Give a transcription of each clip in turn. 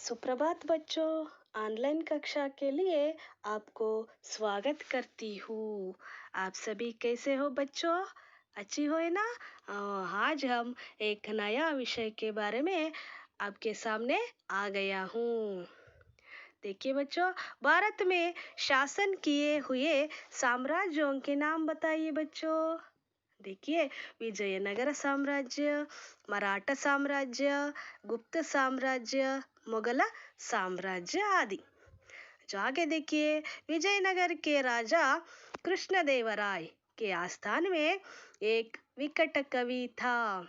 सुप्रभात बच्चों। ऑनलाइन कक्षा के लिए आपको स्वागत करती हूँ। आप सभी कैसे हो बच्चों? अच्छी हो ना? आज हम एक नया विषय के बारे में आपके सामने आ गया हूँ। देखिए बच्चों, भारत में शासन किए हुए साम्राज्यों के नाम बताइए बच्चों। देखिए, विजयनगर साम्राज्य, मराठा साम्राज्य, गुप्त साम्राज्य, मुगल साम्राज्य आदि। जो आगे देखिए, विजयनगर के राजा कृष्णदेवराय के आस्थान में एक विकट कवि था।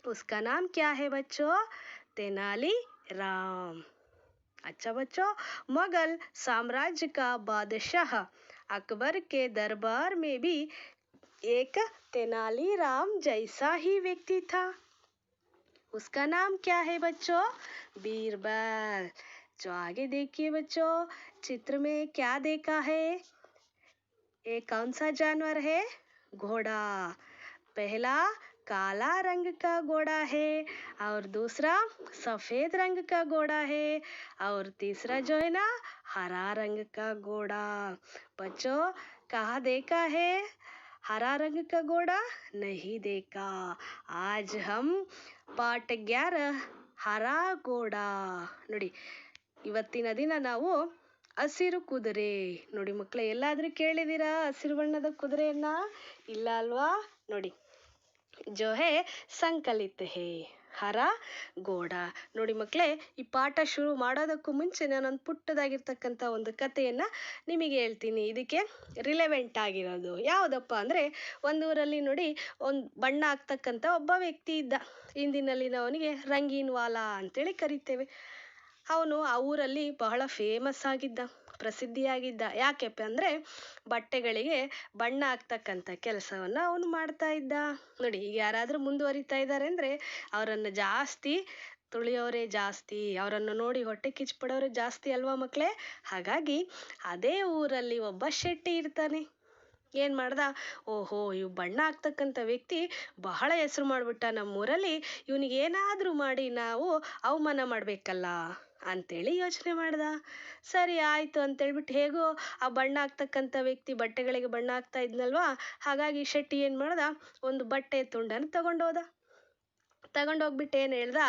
उसका नाम क्या है बच्चों? तेनाली राम। अच्छा बच्चों, मुगल साम्राज्य का बादशाह अकबर के दरबार में भी एक तेनालीराम जैसा ही व्यक्ति था। उसका नाम क्या है बच्चों? बीरबल। जो आगे देखिए बच्चों, चित्र में क्या देखा है? एक कौन सा जानवर है? घोड़ा। पहला काला रंग का घोड़ा है और दूसरा सफेद रंग का घोड़ा है और तीसरा जो है ना, हरा रंग का घोड़ा। बच्चों, कहाँ देखा है हरा रंग का घोड़ा? नहीं देखा। आज हम ಪಾಠ 11 ಹರಾ ಗೋಡ ನೋಡಿ, ಇವತ್ತಿನ ದಿನ ನಾವು ಹಸಿರು ಕುದುರೆ ನೋಡಿ ಮಕ್ಕಳೇ, ಎಲ್ಲಾದ್ರೂ ಕೇಳಿದೀರಾ ಹಸಿರು ಬಣ್ಣದ ಕುದುರೆಯನ್ನ? ಇಲ್ಲ ಅಲ್ವಾ? ನೋಡಿ, जो है ಸಂಕಲಿತ है ಹರಾ ಗೋಡ. ನೋಡಿ ಮಕ್ಕಳೇ, ಈ ಪಾಠ ಶುರು ಮಾಡೋದಕ್ಕೂ ಮುಂಚೆ ನಾನೊಂದು ಪುಟ್ಟದಾಗಿರ್ತಕ್ಕಂಥ ಒಂದು ಕಥೆಯನ್ನ ನಿಮಗೆ ಹೇಳ್ತೀನಿ. ಇದಕ್ಕೆ ರಿಲೆವೆಂಟ್ ಆಗಿರೋದು ಯಾವುದಪ್ಪ ಅಂದರೆ, ಒಂದೂರಲ್ಲಿ ನೋಡಿ, ಒಂದು ಬಣ್ಣ ಹಾಕ್ತಕ್ಕಂಥ ಒಬ್ಬ ವ್ಯಕ್ತಿ ಇದ್ದ. ಹಿಂದಿನಲ್ಲಿ ನಾವು ಅವನಿಗೆ ರಂಗೀನ್ ವಾಲಾ ಅಂತೇಳಿ ಕರಿತೇವೆ. ಅವನು ಆ ಊರಲ್ಲಿ ಬಹಳ ಫೇಮಸ್ ಆಗಿದ್ದ, ಪ್ರಸಿದ್ಧಿಯಾಗಿದ್ದ. ಯಾಕೆಪ್ಪ ಅಂದರೆ ಬಟ್ಟೆಗಳಿಗೆ ಬಣ್ಣ ಹಾಕ್ತಕ್ಕಂಥ ಕೆಲಸವನ್ನು ಅವನು ಮಾಡ್ತಾ ಇದ್ದ. ನೋಡಿ, ಈಗ ಯಾರಾದರೂ ಮುಂದುವರಿತಾ ಇದ್ದಾರೆ ಅಂದರೆ ಅವರನ್ನು ಜಾಸ್ತಿ ತುಳಿಯೋರೇ ಜಾಸ್ತಿ, ಅವರನ್ನು ನೋಡಿ ಹೊಟ್ಟೆ ಕಿಚ್ಚುಪಡೋರೇ ಜಾಸ್ತಿ ಅಲ್ವಾ ಮಕ್ಕಳೇ? ಹಾಗಾಗಿ ಅದೇ ಊರಲ್ಲಿ ಒಬ್ಬ ಶೆಟ್ಟಿ ಇರ್ತಾನೆ. ಏನು ಮಾಡ್ದ? ಓಹೋ, ಇವ್ ಬಣ್ಣ ಹಾಕ್ತಕ್ಕಂಥ ವ್ಯಕ್ತಿ ಬಹಳ ಹೆಸರು ಮಾಡಿಬಿಟ್ಟ ನಮ್ಮೂರಲ್ಲಿ, ಇವನಿಗೆ ಏನಾದರೂ ಮಾಡಿ ನಾವು ಅವಮಾನ ಮಾಡಬೇಕಲ್ಲ ಅಂತೇಳಿ ಯೋಚನೆ ಮಾಡ್ದ. ಸರಿ ಆಯಿತು ಅಂತೇಳ್ಬಿಟ್ಟು ಹೇಗೋ ಆ ಬಣ್ಣ ಹಾಕ್ತಕ್ಕಂಥ ವ್ಯಕ್ತಿ ಬಟ್ಟೆಗಳಿಗೆ ಬಣ್ಣ ಹಾಕ್ತಾ ಇದ್ನಲ್ವಾ, ಹಾಗಾಗಿ ಶೆಟ್ಟಿ ಏನು ಮಾಡ್ದ, ಒಂದು ಬಟ್ಟೆ ತುಂಡನ್ನು ತಗೊಂಡೋಗ್ಬಿಟ್ಟು ಏನು ಹೇಳ್ದ,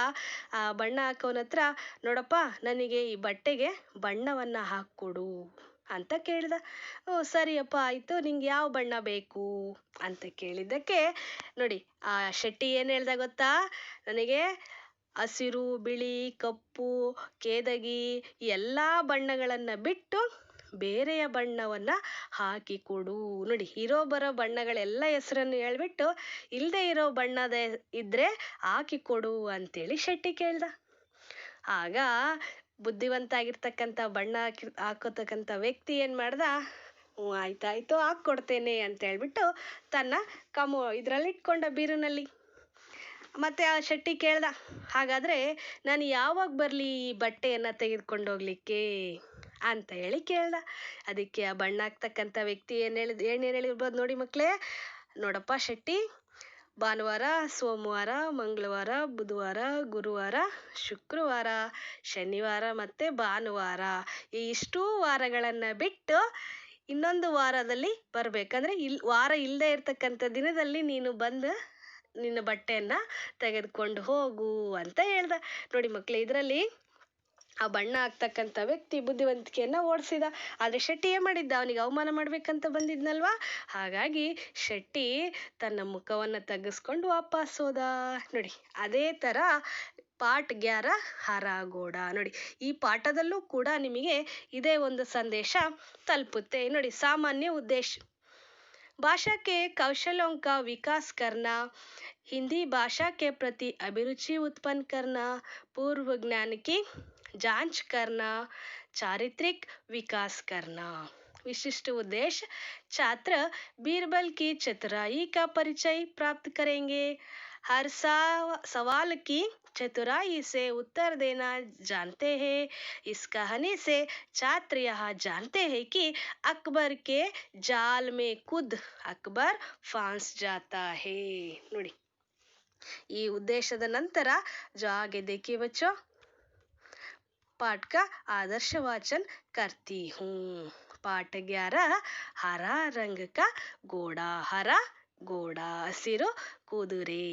ಆ ಬಣ್ಣ ಹಾಕೋನ ಹತ್ರ, ನೋಡಪ್ಪ ನನಗೆ ಈ ಬಟ್ಟೆಗೆ ಬಣ್ಣವನ್ನು ಹಾಕ್ಕೊಡು ಅಂತ ಕೇಳ್ದ. ಓ ಸರಿಯಪ್ಪ ಆಯಿತು, ನಿಂಗೆ ಯಾವ ಬಣ್ಣ ಬೇಕು ಅಂತ ಕೇಳಿದ್ದಕ್ಕೆ ನೋಡಿ, ಆ ಶೆಟ್ಟಿ ಏನು ಹೇಳ್ದ ಗೊತ್ತಾ? ನನಗೆ ಹಸಿರು, ಬಿಳಿ, ಕಪ್ಪು, ಕೇದಗಿ ಎಲ್ಲ ಬಣ್ಣಗಳನ್ನು ಬಿಟ್ಟು ಬೇರೆಯ ಬಣ್ಣವನ್ನು ಹಾಕಿಕೊಡು. ನೋಡಿ, ಇರೋ ಬರೋ ಬಣ್ಣಗಳೆಲ್ಲ ಹೆಸರನ್ನು ಹೇಳ್ಬಿಟ್ಟು ಇಲ್ಲದೆ ಇರೋ ಬಣ್ಣದ ಇದ್ರೆ ಹಾಕಿಕೊಡು ಅಂತೇಳಿ ಶೆಟ್ಟಿ ಕೇಳ್ದ. ಆಗ ಬುದ್ಧಿವಂತ ಆಗಿರ್ತಕ್ಕಂಥ ಬಣ್ಣ ಹಾಕೋತಕ್ಕಂಥ ವ್ಯಕ್ತಿ ಏನು ಮಾಡ್ದ, ಆಯ್ತಾಯ್ತು ಹಾಕ್ಕೊಡ್ತೇನೆ ಅಂತ ಹೇಳ್ಬಿಟ್ಟು ತನ್ನ ಇದರಲ್ಲಿ ಇಟ್ಕೊಂಡ, ಬೀರಿನಲ್ಲಿ. ಮತ್ತೆ ಆ ಶೆಟ್ಟಿ ಕೇಳ್ದ, ಹಾಗಾದರೆ ನಾನು ಯಾವಾಗ ಬರಲಿ ಈ ಬಟ್ಟೆಯನ್ನು ತೆಗೆದುಕೊಂಡು ಹೋಗ್ಲಿಕ್ಕೆ ಅಂತ ಹೇಳಿ ಕೇಳ್ದ. ಅದಕ್ಕೆ ಆ ಬಣ್ಣ ಹಾಕ್ತಕ್ಕಂಥ ವ್ಯಕ್ತಿ ಏನೇನು ಹೇಳಿರ್ಬೋದು ನೋಡಿ ಮಕ್ಕಳೇ. ನೋಡಪ್ಪ ಶೆಟ್ಟಿ, ಭಾನುವಾರ, ಸೋಮವಾರ, ಮಂಗಳವಾರ, ಬುಧವಾರ, ಗುರುವಾರ, ಶುಕ್ರವಾರ, ಶನಿವಾರ ಮತ್ತು ಭಾನುವಾರ, ಈ ಇಷ್ಟೂ ವಾರಗಳನ್ನು ಬಿಟ್ಟು ಇನ್ನೊಂದು ವಾರದಲ್ಲಿ ಬರಬೇಕಂದ್ರೆ ವಾರ ಇಲ್ಲದೆ ಇರ್ತಕ್ಕಂಥ ದಿನದಲ್ಲಿ ನೀನು ಬಂದು ನಿನ್ನ ಬಟ್ಟೆಯನ್ನು ತೆಗೆದುಕೊಂಡು ಹೋಗು ಅಂತ ಹೇಳ್ದ. ನೋಡಿ ಮಕ್ಕಳೇ, ಇದರಲ್ಲಿ ಆ ಬಣ್ಣ ಹಾಕ್ತಕ್ಕಂಥ ವ್ಯಕ್ತಿ ಬುದ್ಧಿವಂತಿಕೆಯನ್ನು ಓಡಿಸಿದ. ಆದರೆ ಶೆಟ್ಟಿ ಏನು ಮಾಡಿದ್ದ, ಅವನಿಗೆ ಅವಮಾನ ಮಾಡ್ಬೇಕಂತ ಬಂದಿದ್ನಲ್ವಾ, ಹಾಗಾಗಿ ಶೆಟ್ಟಿ ತನ್ನ ಮುಖವನ್ನು ತಗ್ಗಿಸ್ಕೊಂಡು ವಾಪಸ್ ಹೋದ. ನೋಡಿ, ಅದೇ ಥರ ಪಾಠ 11 ಹರಾ ಗೋಡ. ನೋಡಿ, ಈ ಪಾಠದಲ್ಲೂ ಕೂಡ ನಿಮಗೆ ಇದೇ ಒಂದು ಸಂದೇಶ ತಲುಪುತ್ತೆ. ನೋಡಿ, ಸಾಮಾನ್ಯ ಉದ್ದೇಶ, भाषा के कौशलों का विकास करना, हिंदी भाषा के प्रति अभिरुचि उत्पन्न करना, पूर्व ज्ञान की जांच करना, चारित्रिक विकास करना। विशिष्ट उद्देश्य, छात्र बीरबल की चतुराई का परिचय प्राप्त करेंगे, हर सवाल की चतुराई से उत्तर देना जानते हैं। इस कहानी से छात्र यह जानते हैं कि अकबर के जाल में खुद अकबर फांस जाता है। ನೋಡಿ, ಈ ಉದ್ದೇಶದ ನಂತರ जो आगे देखिए बच्चों, पाठ का आदर्श वाचन करती हूँ। पाठ 11 हरा रंग का घोड़ा, हरा घोड़ा हसिರು कुದುरे।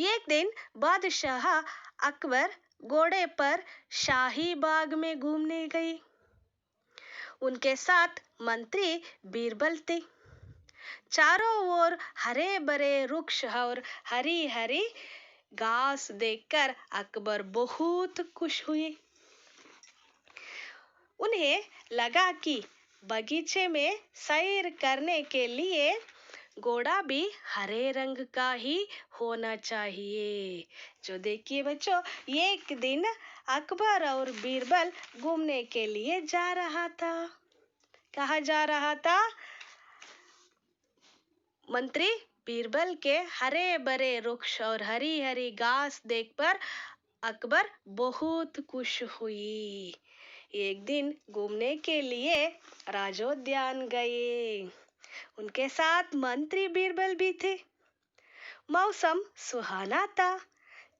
एक दिन बादशाह अकबर घोड़े पर शाही बाग में घूमने गए। उनके साथ मंत्री बीरबल थे। चारों ओर हरे भरे वृक्ष और हरी हरी घास देखकर अकबर बहुत खुश हुए। उन्हें लगा कि बगीचे में सैर करने के लिए घोड़ा भी हरे रंग का ही होना चाहिए। जो देखिए बच्चों, एक दिन अकबर और बीरबल घूमने के लिए जा रहा था। कहाँ जा रहा था? मंत्री बीरबल के हरे भरे वृक्ष और हरी हरी घास देखकर अकबर बहुत खुश हुई। एक दिन घूमने के लिए राजोद्यान गए। उनके साथ मंत्री बीरबल भी थे। मौसम सुहाना था।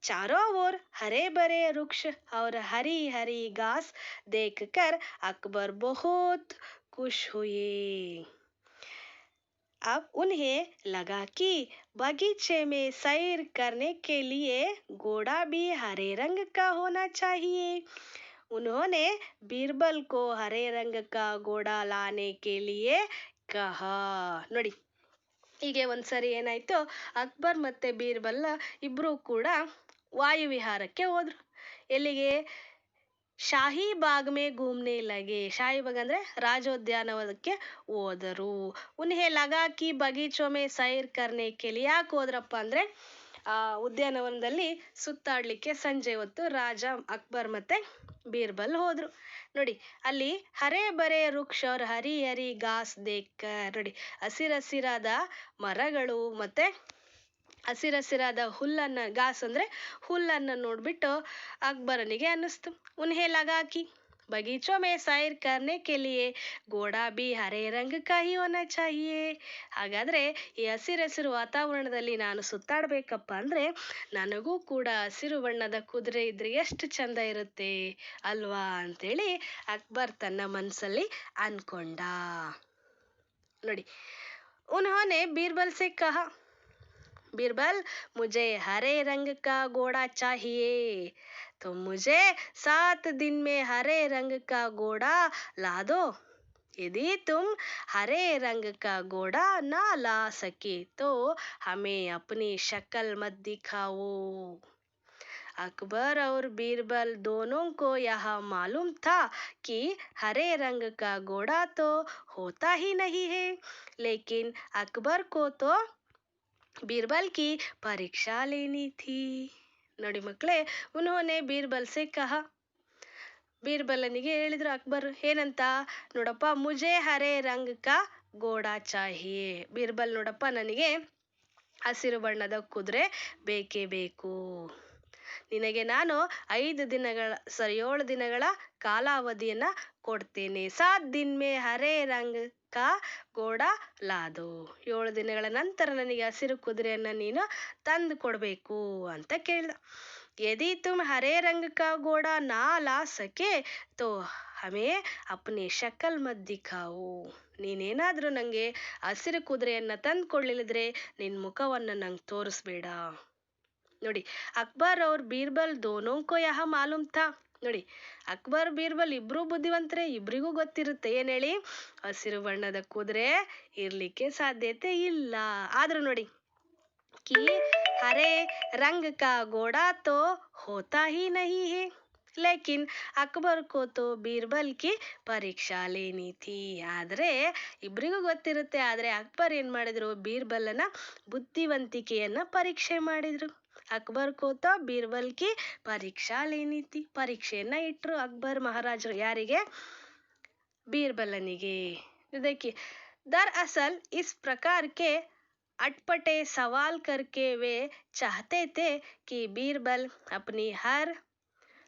चारों ओर हरे भरे वृक्ष और हरी हरी घास देखकर अकबर बहुत खुश हुए। अब उन्हें लगा कि बगीचे में सैर करने के लिए घोड़ा भी हरे रंग का होना चाहिए। उन्होंने बीरबल को हरे रंग का घोड़ा लाने के लिए कहा। ನೋಡಿ, ಹೀಗೆ ಒಂದ್ಸರಿ ಏನಾಯ್ತು, ಅಕ್ಬರ್ ಮತ್ತೆ ಬೀರ್ಬಲ್ ಇಬ್ರು ಕೂಡ ವಾಯುವಿಹಾರಕ್ಕೆ ಹೋದ್ರು. ಎಲ್ಲಿಗೆ? ಶಾಹಿ ಬಾಗ್ ಮೇ ಘೂಮ್ನೆ ಲಗೆ. ಶಾಹಿ ಬಾಗ್ ಅಂದ್ರೆ ರಾಜೋದ್ಯಾನವನಕ್ಕೆ ಹೋದರು. ಉನ್ಹೆ ಲಗಾ ಕಿ ಬಗೀಚೋ ಮೇ ಸೈರ್ ಕರ್ನೆ ಕೆ ಲಿಯೆ. ಯಾಕೆ ಹೋದ್ರಪ್ಪ ಅಂದ್ರೆ ಆ ಉದ್ಯಾನವನದಲ್ಲಿ ಸುತ್ತಾಡ್ಲಿಕ್ಕೆ ಸಂಜೆ ಹೊತ್ತು ರಾಜ ಅಕ್ಬರ್ ಮತ್ತೆ ಬೀರ್ಬಲ್ ಹೋದ್ರು. ನೋಡಿ, ಅಲ್ಲಿ ಹರೇ ಬರೇ ವೃಕ್ಷ और ಹರಿ ಹರಿ ಘಾಸ್ ದೇಖ್ಕರ್, ನೋಡಿ ಹಸಿರಸಿರಾದ ಮರಗಳು ಮತ್ತೆ ಹಸಿರಸಿರಾದ ಹುಲ್ಲನ್ನ, ಘಾಸ್ ಅಂದ್ರೆ ಹುಲ್ಲನ್ನ ನೋಡ್ಬಿಟ್ಟು ಅಕ್ಬರನಿಗೆ ಅನ್ನಿಸ್ತು. ಉನ್ಹೆ ಲಗಾ ಕಿ बगीचों में सैर करने के लिए घोड़ा भी हरे रंग का ही होना चाहिए. ಹಾಗಾದ್ರೆ ಈ ಹಸಿರು ವಾತಾವರಣದಲ್ಲಿ ನಾನು ಸುತ್ತಾಡ್ಬೇಕಪ್ಪ ಅಂದ್ರೆ ನನಗೂ ಕೂಡ ಹಸಿರು ಬಣ್ಣದ ಕುದುರೆ ಇದ್ರೆ ಎಷ್ಟು ಚಂದ ಇರುತ್ತೆ ಅಲ್ವಾ ಅಂತೇಳಿ ಅಕ್ಬರ್ ತನ್ನ ಮನಸ್ಸಲ್ಲಿ ಅನ್ಕೊಂಡ. ನೋಡಿ, उन्होंने बीरबल से कहा, बीरबल मुझे हरे रंग का घोड़ा चाहिए, तो मुझे 7 दिन में हरे रंग का घोड़ा ला दो. यदि तुम हरे रंग का घोड़ा ना ला सके तो हमें अपनी शक्ल मत दिखाओ. अकबर और बीरबल दोनों को यह मालूम था कि हरे रंग का घोड़ा तो होता ही नहीं है, लेकिन अकबर को तो बीरबल की परीक्षा लेनी थी. ನೋಡಿ ಮಕ್ಕಳೇ, ಉನ್ಹೋನೆ ಬೀರ್ಬಲ್ ಸೆ ಕಹಾ, ಬೀರ್ಬಲನಿಗೆ ಹೇಳಿದ್ರು ಅಕ್ಬರ್ ಏನಂತ, ನೋಡಪ್ಪ ಮುಜೆ ಹರೇ ರಂಗ್ ಕಾ ಘೋಡಾ ಚಾಹಿಯೇ. ಬೀರ್ಬಲ್, ನೋಡಪ್ಪ ನನಗೆ ಹಸಿರು ಬಣ್ಣದ ಕುದುರೆ ಬೇಕೇ ಬೇಕು. ನಿನಗೆ ನಾನು 7 ದಿನಗಳ ಕಾಲಾವಧಿಯನ್ನ ಕೊಡ್ತೇನೆ. 7 ದಿನ ಮೇ ಹರೇ ರಂಗ್ ಕಾ ಘೋಡಾ ಲಾದೋ. 7 ದಿನಗಳ ನಂತರ ನನಗೆ ಹಸಿರು ಕುದುರೆಯನ್ನ ನೀನು ತಂದು ಕೊಡ್ಬೇಕು ಅಂತ ಕೇಳ್ದ. यदि तुम हरे रंग का घोड़ा ना ला सके तो हमें अपनी शक्ल मत दिखाओ. ನೀನೇನಾದ್ರೂ ನಂಗೆ ಹಸಿರು ಕುದುರೆಯನ್ನ ತಂದು ಕೊಡ್ಲಿಲ್ಲದ್ರೆ ನಿನ್ ಮುಖವನ್ನ ನಂಗೆ ತೋರಿಸ್ಬೇಡ. ನೋಡಿ, ಅಕ್ಬರ್ ಅವ್ರ ಬೀರ್ಬಲ್ ದೋನೋ ಕೋ ಯಹ ಮಾಲೂಮ್ ಥಾ. ನೋಡಿ, ಅಕ್ಬರ್ ಬೀರ್ಬಲ್ ಇಬ್ರು ಬುದ್ಧಿವಂತರೆ, ಇಬ್ರಿಗೂ ಗೊತ್ತಿರುತ್ತೆ ಏನ್ ಹೇಳಿ, ಹಸಿರು ಬಣ್ಣದ ಕುದುರೆ ಇರ್ಲಿಕ್ಕೆ ಸಾಧ್ಯತೆ ಇಲ್ಲ. ಆದ್ರೂ ನೋಡಿ, कि हरे रंग का घोड़ा तो होता ही नहीं है, लेकिन अकबर को तो बीरबल की परीक्षा लेनी थी. ಆದ್ರೆ ಇಬ್ರಿಗೂ ಗೊತ್ತಿರುತ್ತೆ, ಆದ್ರೆ ಅಕ್ಬರ್ ಏನ್ ಮಾಡಿದ್ರು, ಬೀರ್ಬಲನ ಬುದ್ಧಿವಂತಿಕೆಯನ್ನ ಪರೀಕ್ಷೆ ಮಾಡಿದ್ರು. ಅಕ್ಬರ್ ಕೋತ ಬೀರ್ಬಲ್ ಕಿ ಪರೀಕ್ಷಾ ಲೇನಿ ಥಿ. ಪರೀಕ್ಷೆಯನ್ನ ಇಟ್ರು ಅಕ್ಬರ್ ಮಹಾರಾಜರು. ಯಾರಿಗೆ? ಬೀರ್ಬಲನಿಗೆ. देखिए, दरअसल इस प्रकार के अटपटे सवाल करके वे चाहते थे कि बीरबल अपनी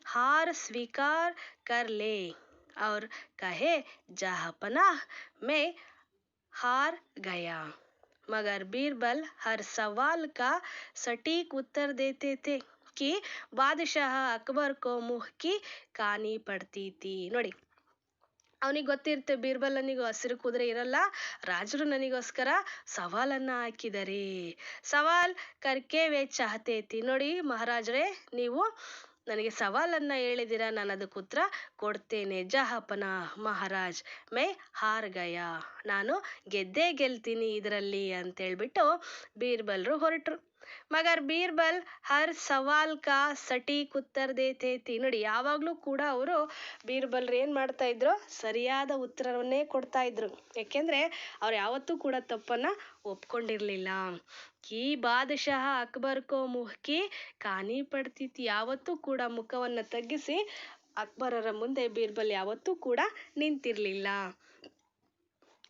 हार स्वीकार कर ले और कहे जहांपनाह मैं हार गया. मगर बीरबल हर सवाल का सटीक उत्तर देते थे. कि ಬಾದಶಾಹ ಅಕ್ಬರ್ ಕೋ ಮುಹ್ ಕಿ ಕಾನಿ ಪಡ್ತಿ ಥಿ. ನೋಡಿ, ಅವನಿಗೆ ಗೊತ್ತಿರುತ್ತೆ ಬೀರ್ಬಲನಿಗೂ ಹಸಿರು ಕುದುರೆ ಇರಲ್ಲ, ರಾಜರು ನನಗೋಸ್ಕರ ಸವಾಲನ್ನ ಹಾಕಿದರೆ. ಸವಾಲ್ ಕರ್ಕೆ ವೇ ಚಾಹತೆ ಥಿ. ನೋಡಿ ಮಹಾರಾಜರೇ, ನೀವು ನನಗೆ ಸವಾಲನ್ನ ಹೇಳಿದಿರ, ನಾನು ಅದಕ್ಕೆ ಉತ್ತರ ಕೊಡ್ತೇನೆ. ಜಹಾಪನ ಮಹಾರಾಜ್ ಮೈ ಹಾರ್ ಗಯಾ, ನಾನು ಗೆದ್ದೇ ಗೆಲ್ತೀನಿ ಇದರಲ್ಲಿ ಅಂತ ಹೇಳ್ಬಿಟ್ಟು ಬೀರ್ಬಲ್ರು ಹೊರಟರು. ಮಗರ್ ಬೀರ್ಬಲ್ ಹರ್ ಸವಾಲ್ ಕಾ ಸಟೀಕ್ ಉತ್ತರ ದೇತೆ ಥಿ. ನೋಡಿ, ಯಾವಾಗಲೂ ಕೂಡ ಅವರು ಬೀರ್ಬಲ್ರು ಏನು ಮಾಡ್ತಾ ಇದ್ರು, ಸರಿಯಾದ ಉತ್ತರವನ್ನೇ ಕೊಡ್ತಾ ಇದ್ರು. ಯಾಕೆಂದ್ರೆ ಅವ್ರು ಯಾವತ್ತೂ ಕೂಡ ತಪ್ಪನ್ನ ಒಪ್ಕೊಂಡಿರ್ಲಿಲ್ಲ. ಕಿ ಬಾದಶಾಹ ಅಕ್ಬರ್ ಕೋ ಮುಹ್ ಕಿ ಕಾನಿ ಪಡ್ತಿ ಥಿ. ಯಾವತ್ತೂ ಕೂಡ ಮುಖವನ್ನ ತಗ್ಗಿಸಿ ಅಕ್ಬರರ ಮುಂದೆ ಬೀರ್ಬಲ್ ಯಾವತ್ತೂ ಕೂಡ ನಿಂತಿರ್ಲಿಲ್ಲ.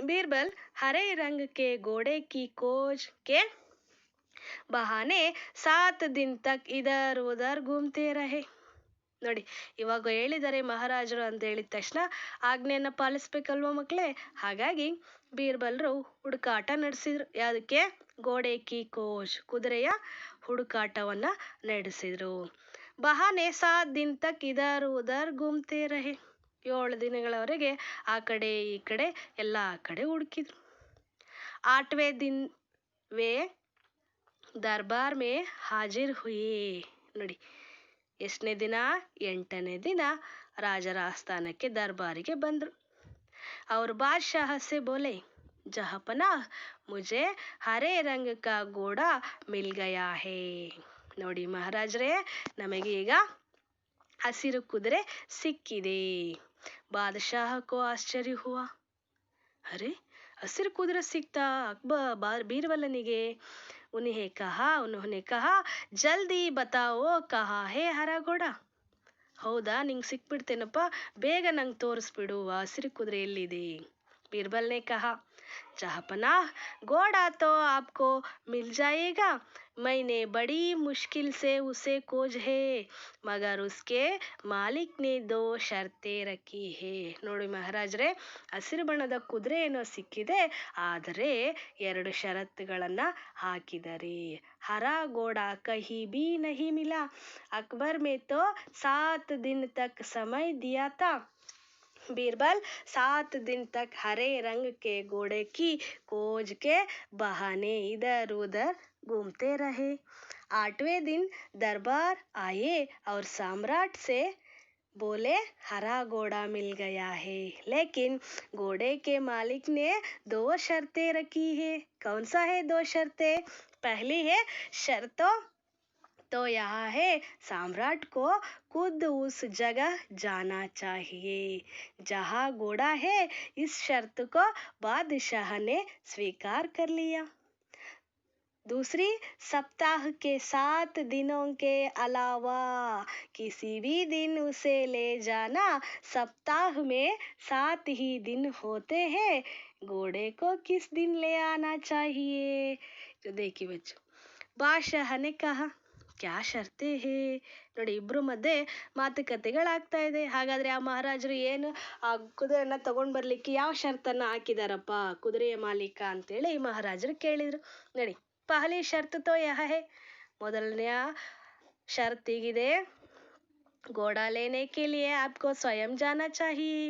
ಬೀರ್ಬಲ್ ಹರೇ ರಂಗ್ ಕೆ ಗೋಡೆ ಕಿ ಕೋಜ್ ಕೆ ಬಹಾನೆ 7 ದಿನ ತಕ್ ಇದರ್ ಉದರ್ ಘೂಮ್ತೆ ರಹೆ. ನೋಡಿ, ಇವಾಗ ಹೇಳಿದರೆ ಮಹಾರಾಜರು ಅಂತ ಹೇಳಿದ ತಕ್ಷಣ ಆಜ್ಞೆಯನ್ನ ಪಾಲಿಸ್ಬೇಕಲ್ವ ಮಕ್ಕಳೇ. ಹಾಗಾಗಿ ಬೀರ್ಬಲ್ರು ಹುಡುಕಾಟ ನಡೆಸಿದ್ರು. ಯಾವುದಕ್ಕೆ? ಗೋಡೆ ಕಿ ಕೋಜ್, ಕುದುರೆಯ ಹುಡುಕಾಟವನ್ನ ನಡೆಸಿದ್ರು. ಬಹಾನೆ 7 ದಿನ ತಕ್ ಇದರ್ ಉದರ್ ಘೂಮ್ತೆ ರಹೆ. 7 ದಿನಗಳವರೆಗೆ ಆ ಕಡೆ ಈ ಕಡೆ ಎಲ್ಲ ಕಡೆ ಹುಡುಕಿದ್ರು. 8ವೇं दिन वे ದರ್ಬಾರ್ ಮೇ ಹಾಜಿರ್ ಹುಯೇ. ನೋಡಿ, ಎಷ್ಟನೇ ದಿನ? 8ನೇ ದಿನ ರಾಜರ ಆಸ್ಥಾನಕ್ಕೆ ದರ್ಬಾರಿಗೆ ಬಂದರು. ಅವ್ರ ಬಾದಶಾಹ ಸೆ ಬೋಲೆ, ಜಹಾಪನಾ ಮುಜೆ ಹರೇ ರಂಗ್ ಕಾ ಗೋಡಾ ಮಿಲ್ ಗಯಾ ಹೇ. ನೋಡಿ ಮಹಾರಾಜರೇ, ನಮಗೆ ಈಗ ಹಸಿರು ಕುದುರೆ ಸಿಕ್ಕಿದೆ. ಬಾದಶಾಹ ಕೋ ಆಶ್ಚರ್ಯ ಹುವಾ. ಅರೆ, ಹಸಿರು ಕುದುರೆ ಸಿಕ್ತಾ ಬೀರ್ಬಲನಿಗೆ? ಉನ್ಹೋನೆ ಕಹಾ ಜಲ್ದಿ ಬತಾವೋ ಕಹಾ ಹೇ ಹರಾ ಘೋಡಾ. ಹೌದಾ, ನಿಂಗೆ ಸಿಕ್ಬಿಡ್ತೇನಪ್ಪ, ಬೇಗ ನಂಗೆ ತೋರಿಸ್ಬಿಡು ಆ ಹಸಿರು ಕುದುರೆ ಎಲ್ಲಿದೆ. ಬೀರ್ಬಲ್ ನೆ ಕಹಾ, ಜಹಾಪನಾಹ್ घोड़ा तो आपको मिल जाएगा, मैंने बड़ी मुश्किल से उसे खोज है, मगर उसके मालिक ने 2 शर्तें रखी है. ನೋಡಿ ಮಹಾರಾಜರೇ, ಹಸಿರು ಬಣ್ಣದ ಕುದುರೆ ಏನೋ ಸಿಕ್ಕಿದೆ, ಆದರೆ 2 ಷರತ್ತುಗಳನ್ನ ಹಾಕಿದರೆ. ಹರಾ ಘೋಡಾ ಕಹಿ ಬಿ ನಹಿ ಮಿಲಾ, ಅಕ್ಬರ್ ಮೇ ತೋ 7 दिन तक समय दिया था. बीरबल 7 दिन तक हरे रंग के घोड़े की खोज के बहाने इधर उधर घूमते रहे. 8वें दिन दरबार आए और सम्राट से बोले, हरा घोड़ा मिल गया है, लेकिन घोड़े के मालिक ने 2 शर्तें रखी है. कौन सा है 2 शर्तें? पहली है शर्तों तो यह है, सम्राट को खुद उस जगह जाना चाहिए जहाँ घोड़ा है. इस शर्त को बादशाह ने स्वीकार कर लिया. दूसरी, सप्ताह के 7 दिनों के अलावा किसी भी दिन उसे ले जाना. सप्ताह में 7 ही दिन होते हैं, घोड़े को किस दिन ले आना चाहिए. तो देखिए बच्चों, बादशाह ने कहा ಕ್ಯಾ ಶರ್ತೆ ಹೇ. ನೋಡಿ, ಇಬ್ರು ಮಧ್ಯೆ ಮಾತುಕತೆಗಳಾಗ್ತಾ ಇದೆ. ಹಾಗಾದ್ರೆ ಆ ಮಹಾರಾಜರು ಏನು ಆ ಕುದುರೆಯನ್ನ ತಗೊಂಡ್ ಬರ್ಲಿಕ್ಕೆ ಯಾವ ಶರ್ತನ್ನ ಹಾಕಿದಾರಪ್ಪ ಕುದುರೆಯ ಮಾಲೀಕ ಅಂತೇಳಿ ಮಹಾರಾಜರು ಕೇಳಿದ್ರು. ನೋಡಿ, ಪಹಲಿ ಶರ್ತ್ ತೋ ಯಹ ಹೇ, ಮೊದಲನೆಯ ಶರ್ತ್ ಹೀಗಿದೆ, ಘೋಡಾ ಲೇನೆ ಕೆ ಲಿಯೆ ಆಪ್ಕೋ ಸ್ವಯಂ ಜಾನಾ ಚಾಹಿಯೆ.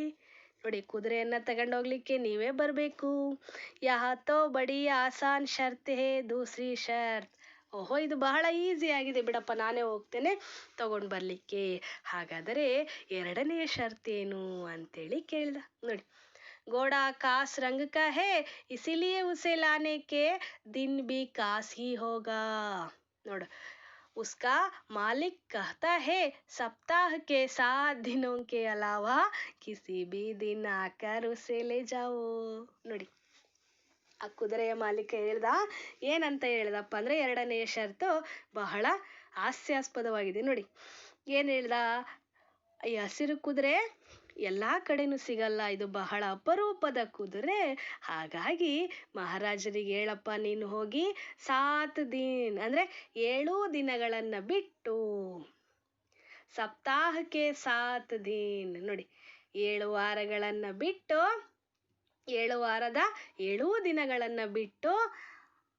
ನೋಡಿ, ಕುದುರೆಯನ್ನ ತಗೊಂಡೋಗ್ಲಿಕ್ಕೆ ನೀವೇ ಬರಬೇಕು. ಯಹ ತೋ ಬಡಿ ಆಸಾನ್ ಶರ್ತ್ ಹೇ. ದೂಸರಿ ಶರ್ತ್, ಓಹೋ, ಇದು ಬಹಳ ಈಸಿ ಆಗಿದೆ ಬಿಡಪ್ಪ, ನಾನೇ ಹೋಗ್ತೇನೆ ತಗೊಂಡು ಬರ್ಲಿಕ್ಕೆ. ಹಾಗಾದರೆ 2ನೇ ಶರ್ತ್ ಏನು ಅಂತೇಳಿ ಕೇಳ್ದ. ನೋಡಿ, घोड़ा कास रंग का है, इसीलिए उसे लाने के दिन भी कास ही होगा. ನೋಡು, उसका मालिक कहता है सप्ताह के 7 दिनों के अलावा किसी भी दिन आकर उसे ले जाओ. ನೋಡಿ, ಆ ಕುದುರೆಯ ಮಾಲೀಕ ಹೇಳ್ದ, ಏನಂತ ಹೇಳ್ದಪ್ಪ ಅಂದ್ರೆ 2ನೇ ಷರತ್ತು ಬಹಳ ಹಾಸ್ಯಾಸ್ಪದವಾಗಿದೆ. ನೋಡಿ, ಏನ್ ಹೇಳ್ದ, ಈ ಹಸಿರು ಕುದುರೆ ಎಲ್ಲಾ ಕಡೆನೂ ಸಿಗಲ್ಲ, ಇದು ಬಹಳ ಅಪರೂಪದ ಕುದುರೆ. ಹಾಗಾಗಿ ಮಹಾರಾಜರಿಗೆ ಹೇಳಪ್ಪ, ನೀನು ಹೋಗಿ 7 ದಿನ ಅಂದ್ರೆ 7 ದಿನಗಳನ್ನ ಬಿಟ್ಟು, ಸಪ್ತಾಹಕ್ಕೆ 7 ದಿನ, ನೋಡಿ 7 ವಾರಗಳನ್ನ ಬಿಟ್ಟು, 7 ವಾರದ 7 ದಿನಗಳನ್ನ ಬಿಟ್ಟು,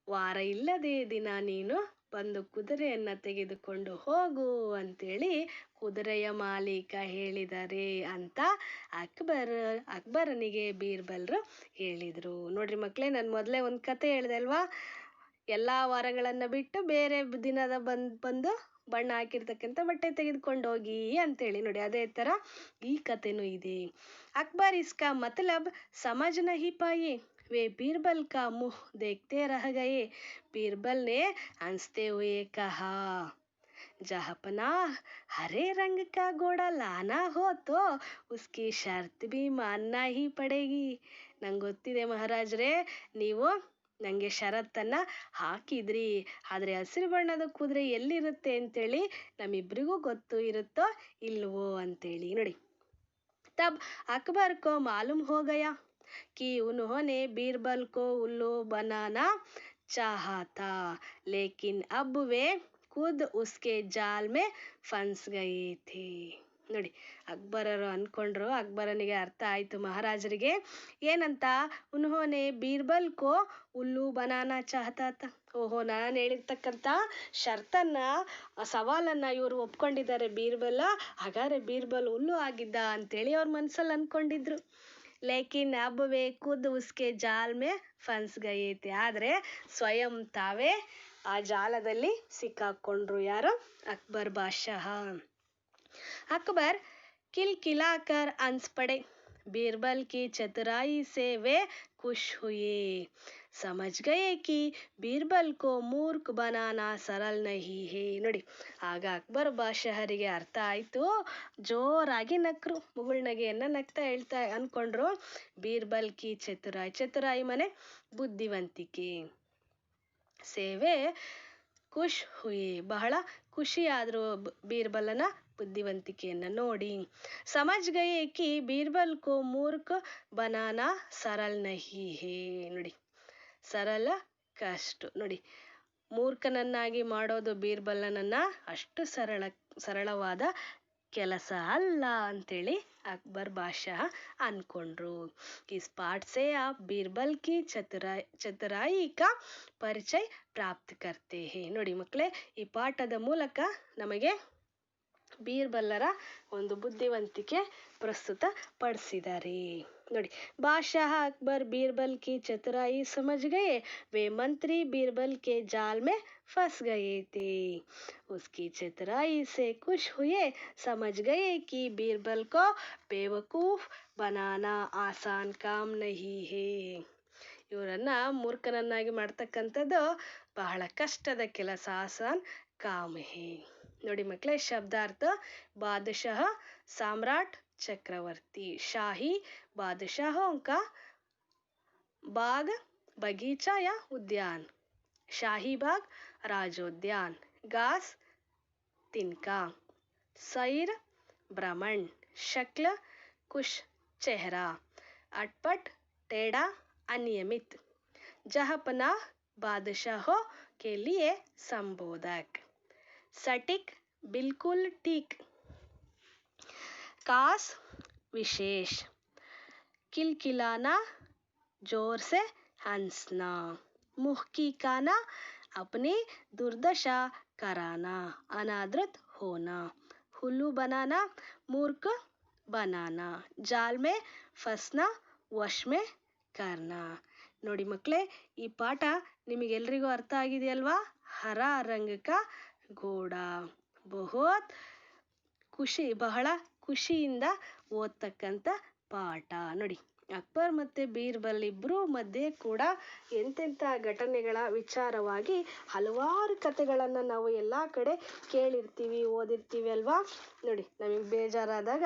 ವಾರ ಇಲ್ಲದೆ ದಿನ ನೀನು ಬಂದು ಕುದುರೆಯನ್ನ ತೆಗೆದುಕೊಂಡು ಹೋಗು ಅಂತೇಳಿ ಕುದುರೆಯ ಮಾಲೀಕ ಹೇಳಿದ್ದಾರೆ ಅಂತ ಅಕ್ಬರನಿಗೆ ಬೀರ್ಬಲ್ರು ಹೇಳಿದ್ರು. ನೋಡ್ರಿ ಮಕ್ಕಳೇ, ನಾನು ಮೊದಲೇ ಒಂದು ಕತೆ ಹೇಳಿದೆ ಅಲ್ವಾ, ಎಲ್ಲ ವಾರಗಳನ್ನು ಬಿಟ್ಟು ಬೇರೆ ದಿನದ ಬಂದು ಬಣ್ಣ ಹಾಕಿರ್ತಕ್ಕಂಥ ಬಟ್ಟೆ ತೆಗೆದುಕೊಂಡು ಹೋಗಿ ಅಂತೇಳಿ. ನೋಡಿ, ಅದೇ ಥರ ಈ ಕತೆನೂ ಇದೆ. ಅಕ್ಬರ್ ಇಸ್ಕಾ ಮತಲಬ್ ಸಮझ नहीं पाए, वे बीरबल का मुंह देखते रह गए. बीरबल ने हंसते हुए कहा, जहांपना हरे रंग का घोड़ा लाना हो तो उसकी शर्त भी मानना ही पड़ेगी. ನಂಗೆ ಗೊತ್ತಿದೆ ಮಹಾರಾಜ್ರೆ, ನೀವು ನನಗೆ ಷರತ್ತನ್ನು ಹಾಕಿದ್ರಿ, ಆದರೆ ಹಸಿರು ಬಣ್ಣದ ಕುದುರೆ ಎಲ್ಲಿರುತ್ತೆ ಅಂತೇಳಿ ನಮ್ಮಿಬ್ಬರಿಗೂ ಗೊತ್ತು ಇರುತ್ತೋ ಇಲ್ವೋ ಅಂತೇಳಿ. ನೋಡಿ, तब अकबर को मालूम हो गया कि उन्होंने बीरबल को उल्लू बनाना चाहा था, लेकिन अब वे खुद उसके जाल में फंस गए थे. ನೋಡಿ, ಅಕ್ಬರರು ಅನ್ಕೊಂಡ್ರು, ಅಕ್ಬರನಿಗೆ ಅರ್ಥ ಆಯ್ತು ಮಹಾರಾಜರಿಗೆ ಏನಂತ. ಉನ್ಹೋನೆ ಬೀರ್ಬಲ್ ಕೋ ಉಲ್ಲು ಬನಾನಾ ಚಾಹತಾ ತಾ. ಓಹೋ, ನಾನು ಹೇಳಿರ್ತಕ್ಕಂಥ ಷರ್ತನ್ನ ಸವಾಲನ್ನ ಇವರು ಒಪ್ಕೊಂಡಿದ್ದಾರೆ ಬೀರ್ಬಲ್, ಹಾಗಾದ್ರೆ ಬೀರ್ಬಲ್ ಹುಲ್ಲು ಆಗಿದ್ದ ಅಂತೇಳಿ ಅವ್ರ ಮನ್ಸಲ್ಲಿ ಅನ್ಕೊಂಡಿದ್ರು. ಲೇಕಿನ್ ಅಬ್ ವೇ ಖುದ್ ಉಸ್ಕೆ ಜಾಲ್ ಮೇ ಫನ್ಸ್ ಗಯೇತೆ. ಆದರೆ ಸ್ವಯಂ ತಾವೇ ಆ ಜಾಲದಲ್ಲಿ ಸಿಕ್ಕಾಕೊಂಡ್ರು. ಯಾರು? ಅಕ್ಬರ್ ಬಾದಶಾಹ. अकबर किलकिलाकर हंस पड़े. बीरबल की चतुराई से वे खुश हुए, समझ गए कि बीरबल को मूर्ख बनाना सरल नहीं है. ನೋಡಿ, ಆಗ ಅಕ್ಬರ್ ಬಾದಶಾಹರಿಗೆ ಅರ್ಥ ಆಯ್ತು. ಜೋರಾಗಿ ನಕ್ರು, ಮುಗುಳ್ನಗೆಯನ್ನ ನಗ್ತಾ ಅನ್ಕೊಂಡ್ರು, ಬೀರ್ಬಲ್ ಕಿ ಚತುರಾಯಿ, ಚತುರಾಯಿ ಮನೆ ಬುದ್ಧಿವಂತಿಕೆ, ಸೇವೆ ಖುಷ್ ಹುಯಿ, ಬಹಳ ಖುಷಿಯಾದ್ರು ಬೀರ್ಬಲನ ಬುದ್ಧಿವಂತಿಕೆಯನ್ನು ನೋಡಿ. ಸಮಜ್ ಗಯೆ ಕಿ ಬೀರ್ಬಲ್ ಕೋ ಮೂರ್ಖ ಬನಾನಾ ಸರಲ್ ನಹಿ ಹೇ. ನೋಡಿ, ಸರಳ ಕಷ್ಟ. ನೋಡಿ, ಮೂರ್ಖನನ್ನಾಗಿ ಮಾಡೋದು ಬೀರ್ಬಲನನ್ನ ಅಷ್ಟು ಸರಳವಾದ ಕೆಲಸ ಅಲ್ಲ ಅಂತೇಳಿ ಅಕ್ಬರ್ ಬಾದಶಾಹ ಅನ್ಕೊಂಡ್ರು. इस पाठ से आप बीरबल की चतुराई का ಪರಿಚಯ ಪ್ರಾಪ್ತ करते हैं. ನೋಡಿ ಮಕ್ಕಳೇ, ಈ ಪಾಠದ ಮೂಲಕ ನಮಗೆ ಬೀರ್ಬಲ್ಲರ ಒಂದು ಬುದ್ಧಿವಂತಿಕೆ ಪ್ರಸ್ತುತ ಪಡಿಸಿದ್ದಾರೆ. ನೋಡಿ, ಬಾದಶಾह अकबर बीरबल की चतुराई समझ गए, वे मंत्री बीरबल के जाल में फंस गए थे. उसकी चतुराई से खुश हुए, समझ गए कि बीरबल को बेवकूफ बनाना आसान काम नहीं है. ಇವರನ್ನ ಮೂರ್ಖನನ್ನಾಗಿ ಮಾಡ್ತಕ್ಕಂಥದ್ದು ಬಹಳ ಕಷ್ಟದ ಕೆಲಸ, ಆಸಾನ್ ಕಾಮ್ ಹೇ. ನೋಡಿ ಮಕ್ಕಳೇ, ಶಬ್ದಾರ್ಥ: ಬಾದಶಾಹ ಸಾಮ್ರಾಟ್ चक्रवर्ती, शाही बादशाहों का बाग बगीचा या उद्यान, शाही बाग राजोद्यान, घास तिनका, सैर भ्रमण, शक्ल कुश चेहरा, अटपट टेढ़ा अनियमित, जहांपना बादशाहों के लिए संबोधक, सटीक बिल्कुल ठीक, खास विशेष, किलकिलाना जोर से हंसना, मुँह की खाना अपनी दुर्दशा कराना, अनादृत होना, हुल्लू बनाना मूर्ख बनाना, जाल में फंसना वश में करना. ನೋಡಿ ಮಕ್ಕಳೇ, ಈ ಪಾಠ ನಿಮಗೆಲ್ರಿಗೂ ಅರ್ಥ ಆಗಿದೆಯಲ್ವಾ? ಹರಾ ರಂಗ ಕಾ ಘೋಡಾ, ಬಹುತ್ ಖುಷಿ, ಬಹಳ ಖುಷಿಯಿಂದ ಓದ್ತಕ್ಕಂಥ ಪಾಠ. ನೋಡಿ, ಅಕ್ಬರ್ ಮತ್ತು ಬೀರ್ಬಲ್ ಇಬ್ಬರು ಮಧ್ಯೆ ಕೂಡ ಎಂತೆಂಥ ಘಟನೆಗಳ ವಿಚಾರವಾಗಿ ಹಲವಾರು ಕಥೆಗಳನ್ನು ನಾವು ಎಲ್ಲ ಕಡೆ ಕೇಳಿರ್ತೀವಿ, ಓದಿರ್ತೀವಿ ಅಲ್ವಾ? ನೋಡಿ, ನಮಗೆ ಬೇಜಾರಾದಾಗ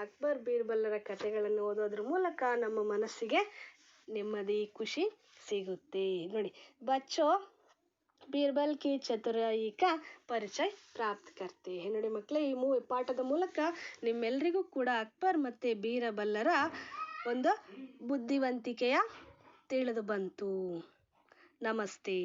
ಅಕ್ಬರ್ ಬೀರ್ಬಲ್ಲರ ಕಥೆಗಳನ್ನು ಓದೋದ್ರ ಮೂಲಕ ನಮ್ಮ ಮನಸ್ಸಿಗೆ ನೆಮ್ಮದಿ, ಖುಷಿ ಸಿಗುತ್ತೆ. ನೋಡಿ, ಬಚ್ಚೋ ಬೀರ್ಬಲ್ ಕಿ ಚತುರಾಯಿ ಕಾ ಪರಿಚಯ ಪ್ರಾಪ್ತ ಕರ್ತೆ. ನೋಡಿ ಮಕ್ಕಳೇ, ಈ ಪಾಠದ ಮೂಲಕ ನಿಮ್ಮೆಲ್ಲರಿಗೂ ಕೂಡ ಅಕ್ಬರ್ ಮತ್ತು ಬೀರಬಲ್ಲರ ಒಂದು ಬುದ್ಧಿವಂತಿಕೆಯ ತಿಳಿದು ಬಂತು. ನಮಸ್ತೆ.